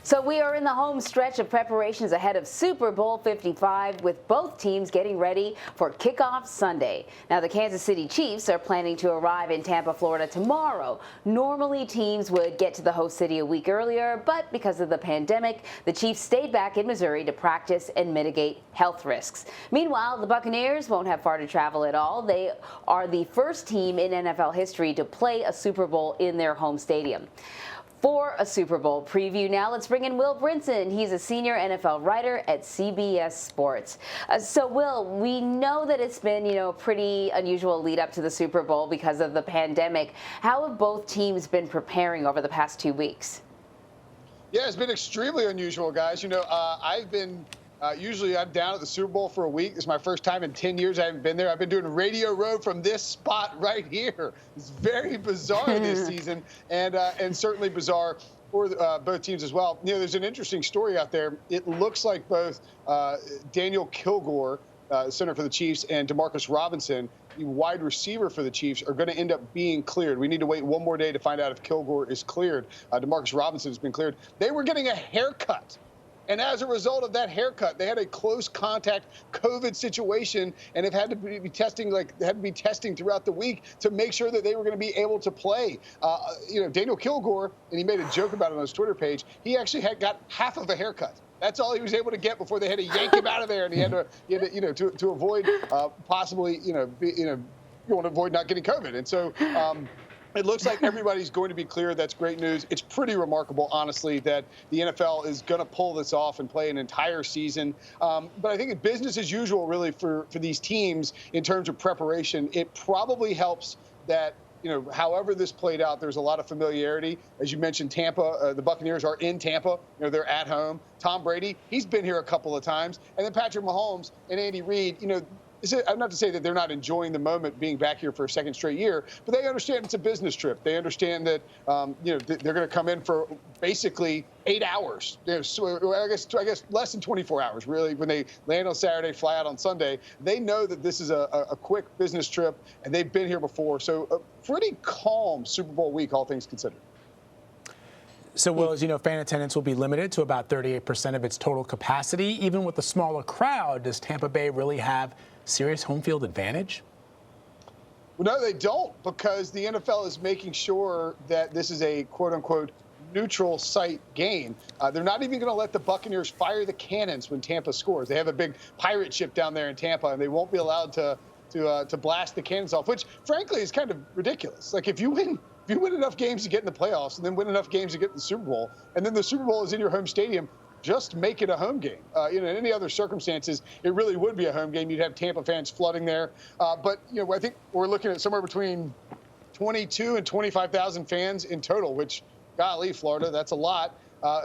So we are in the home stretch of preparations ahead of Super Bowl 55, with both teams getting ready for kickoff Sunday. Now, the Kansas City Chiefs are planning to arrive in Tampa, Florida tomorrow. Normally, teams would get to the host city a week earlier, but because of the pandemic, the Chiefs stayed back in Missouri to practice and mitigate health risks. Meanwhile, the Buccaneers won't have far to travel at all. They are the first team in NFL history to play a Super Bowl in their home stadium. For a Super Bowl preview now, let's bring in Will Brinson. He's a senior NFL writer at CBS Sports. So, Will, we know that it's been, a pretty unusual lead up to the Super Bowl because of the pandemic. How have both teams been preparing over the past 2 weeks? Yeah, it's been extremely unusual, guys. Usually I'm down at the Super Bowl for a week. This is my first time in 10 years I haven't been there. I've been doing Radio Row from this spot right here. It's very bizarre this season, and certainly bizarre for both teams as well. There's an interesting story out there. It looks like both Daniel Kilgore, center for the Chiefs, and Demarcus Robinson, the wide receiver for the Chiefs, are going to end up being cleared. We need to wait one more day to find out if Kilgore is cleared. Demarcus Robinson has been cleared. They were getting a haircut. And as a result of that haircut, they had a close contact COVID situation and have had to be testing, throughout the week to make sure that they were going to be able to play. Daniel Kilgore, and he made a joke about it on his Twitter page, he actually got half of a haircut. That's all he was able to get before they had to yank him out of there, and he had to avoid possibly, you want to avoid not getting COVID. And so, it looks like everybody's going to be clear. That's great news. It's pretty remarkable, honestly, that the NFL is going to pull this off and play an entire season. But I think it's business as usual, really, for these teams in terms of preparation. It probably helps that, however this played out, there's a lot of familiarity. As you mentioned, Tampa, the Buccaneers are in Tampa. They're at home. Tom Brady, he's been here a couple of times. And then Patrick Mahomes and Andy Reid, I'm not to say that they're not enjoying the moment being back here for a second straight year, but they understand it's a business trip. They understand that, they're going to come in for basically 8 hours. So I guess less than 24 hours, really, when they land on Saturday, fly out on Sunday. They know that this is a quick business trip, and they've been here before. So a pretty calm Super Bowl week, all things considered. So, Will, as you know, fan attendance will be limited to about 38% of its total capacity. Even with a smaller crowd, does Tampa Bay really have serious home field advantage? Well, no, they don't, because the NFL is making sure that this is a quote-unquote neutral site game. They're not even going to let the Buccaneers fire the cannons when Tampa scores. They have a big pirate ship down there in Tampa, and they won't be allowed to blast the cannons off, which, frankly, is kind of ridiculous. Like, if you win enough games to get in the playoffs and then win enough games to get in the Super Bowl, and then the Super Bowl is in your home stadium, just make it a home game. In any other circumstances, it really would be a home game. You'd have Tampa fans flooding there. But I think we're looking at somewhere between 22 and 25,000 fans in total, which, golly, Florida, that's a lot.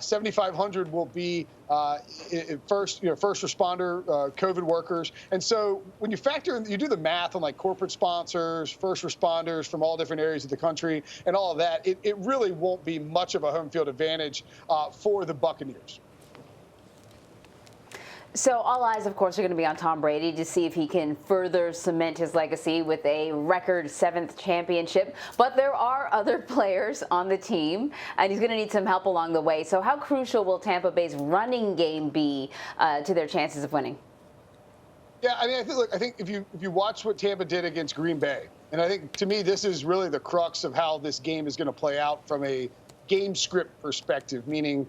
7,500 will be first responder, COVID workers. And so when you factor in, you do the math on like corporate sponsors, first responders from all different areas of the country and all of that, it really won't be much of a home field advantage for the Buccaneers. So all eyes, of course, are going to be on Tom Brady to see if he can further cement his legacy with a record 7th championship. But there are other players on the team, and he's going to need some help along the way. So how crucial will Tampa Bay's running game be to their chances of winning? Yeah, I think if you watch what Tampa did against Green Bay, and I think, to me, this is really the crux of how this game is going to play out from a game script perspective, meaning,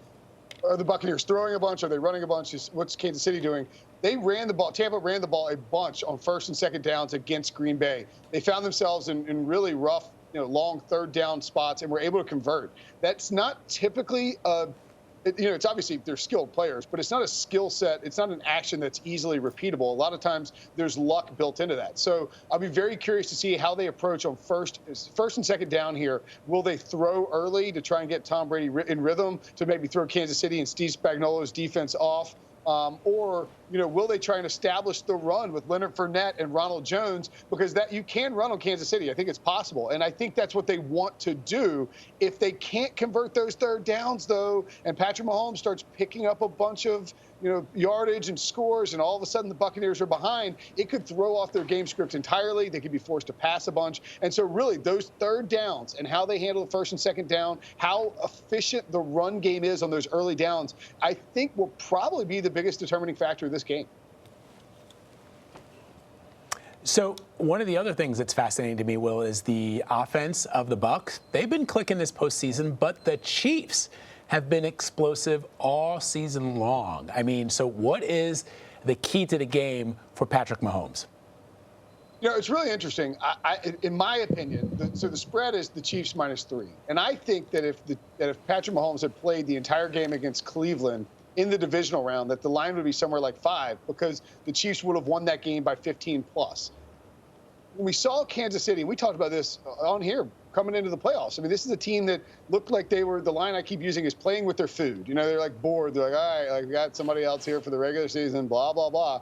are the Buccaneers throwing a bunch? Are they running a bunch? What's Kansas City doing? They ran the ball. Tampa ran the ball a bunch on first and second downs against Green Bay. They found themselves in really rough, long third down spots and were able to convert. That's not typically it's obviously they're skilled players, but it's not a skill set. It's not an action that's easily repeatable. A lot of times there's luck built into that. So I'll be very curious to see how they approach on first and second down here. Will they throw early to try and get Tom Brady in rhythm to maybe throw Kansas City and Steve Spagnuolo's defense off? Or, will they try and establish the run with Leonard Fournette and Ronald Jones? Because that you can run on Kansas City. I think it's possible. And I think that's what they want to do. If they can't convert those third downs, though, and Patrick Mahomes starts picking up a bunch of, yardage and scores, and all of a sudden the Buccaneers are behind, it could throw off their game script entirely. They could be forced to pass a bunch. And so really those third downs and how they handle the first and second down, how efficient the run game is on those early downs, I think will probably be the biggest determining factor of this game. So one of the other things that's fascinating to me, Will, is the offense of the Bucs. They've been clicking this postseason, but the Chiefs have been explosive all season long. I mean, so what is the key to the game for Patrick Mahomes? It's really interesting. In my opinion, the spread is the Chiefs -3. And I think that if Patrick Mahomes had played the entire game against Cleveland in the divisional round, that the line would be somewhere like 5, because the Chiefs would have won that game by 15 plus. When we saw Kansas City, and we talked about this on here coming into the playoffs. I mean, this is a team that looked like they were, the line I keep using is playing with their food. They're like bored. They're like, all right, like we got somebody else here for the regular season, blah, blah, blah.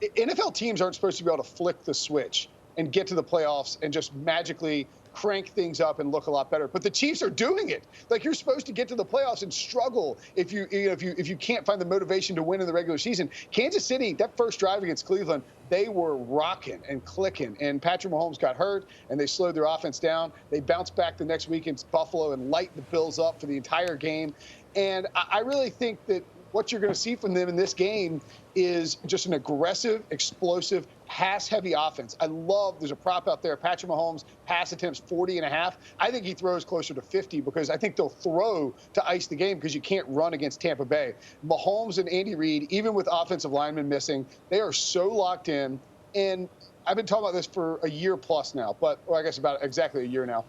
NFL teams aren't supposed to be able to flick the switch and get to the playoffs and just magically crank things up and look a lot better. But the Chiefs are doing it. Like, you're supposed to get to the playoffs and struggle if you can't find the motivation to win in the regular season. Kansas City, that first drive against Cleveland, they were rocking and clicking, and Patrick Mahomes got hurt, and they slowed their offense down. They bounced back the next week against Buffalo and light the Bills up for the entire game. And I really think that what you're going to see from them in this game is just an aggressive, explosive, pass-heavy offense. There's a prop out there, Patrick Mahomes pass attempts 40.5. I think he throws closer to 50, because I think they'll throw to ice the game, because you can't run against Tampa Bay. Mahomes and Andy Reid, even with offensive linemen missing, they are so locked in. And I've been talking about this for a year plus now, or I guess about exactly a year now.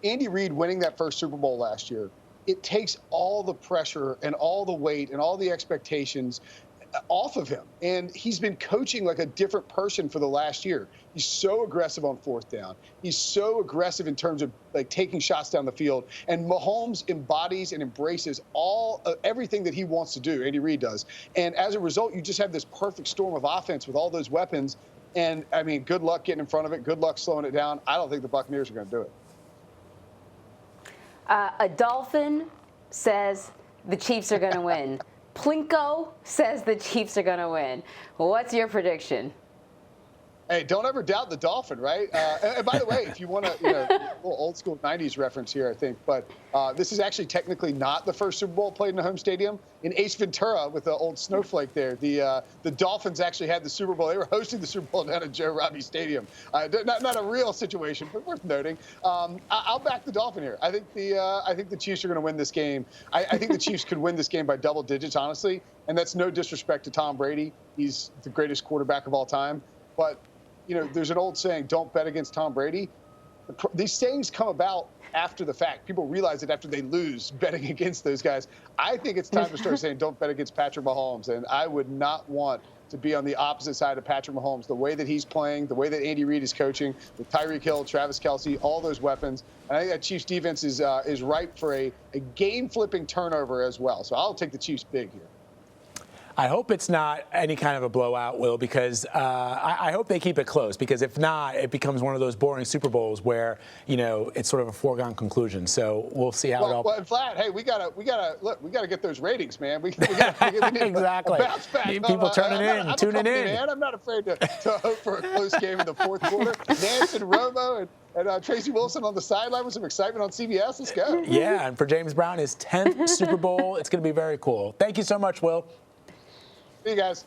Andy Reid winning that first Super Bowl last year, it takes all the pressure and all the weight and all the expectations off of him. And he's been coaching like a different person for the last year. He's so aggressive on fourth down. He's so aggressive in terms of like taking shots down the field. And Mahomes embodies and embraces everything that he wants to do. Andy Reid does. And as a result, you just have this perfect storm of offense with all those weapons. And I mean, good luck getting in front of it. Good luck slowing it down. I don't think the Buccaneers are going to do it. A dolphin says the Chiefs are going to win. Plinko says the Chiefs are going to win. What's your prediction? Hey, don't ever doubt the dolphin, right? And by the way, if you want to, a little old school 90s reference here, I think, but this is actually technically not the first Super Bowl played in a home stadium. In Ace Ventura, with the old snowflake there, the Dolphins actually had the Super Bowl. They were hosting the Super Bowl down at Joe Robbie Stadium. Not a real situation, but worth noting. I'll back the Dolphin here. I think the Chiefs are going to win this game. I think the Chiefs could win this game by double digits, honestly. And that's no disrespect to Tom Brady. He's the greatest quarterback of all time. But there's an old saying, don't bet against Tom Brady. These sayings come about after the fact. People realize it after they lose betting against those guys. I think it's time to start saying, don't bet against Patrick Mahomes. And I would not want to be on the opposite side of Patrick Mahomes, the way that he's playing, the way that Andy Reid is coaching, with Tyreek Hill, Travis Kelce, all those weapons. And I think that Chiefs defense is ripe for a game-flipping turnover as well. So I'll take the Chiefs big here. I hope it's not any kind of a blowout, Will, because I hope they keep it close, because if not, it becomes one of those boring Super Bowls where, it's sort of a foregone conclusion. So we'll see how it all. Well, and Vlad, hey, we gotta get those ratings, man. We need exactly. A bounce back. People tuning in. Man, I'm not afraid to hope for a close game in the fourth quarter. Nance and Romo and Tracy Wilson on the sideline with some excitement on CBS. Let's go. Yeah, and for James Brown, his 10th Super Bowl, it's going to be very cool. Thank you so much, Will. See you guys.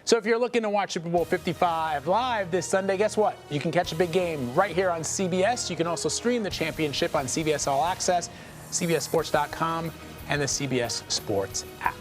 So if you're looking to watch Super Bowl 55 live this Sunday, guess what? You can catch a big game right here on CBS. You can also stream the championship on CBS All Access, CBSSports.com, and the CBS Sports app.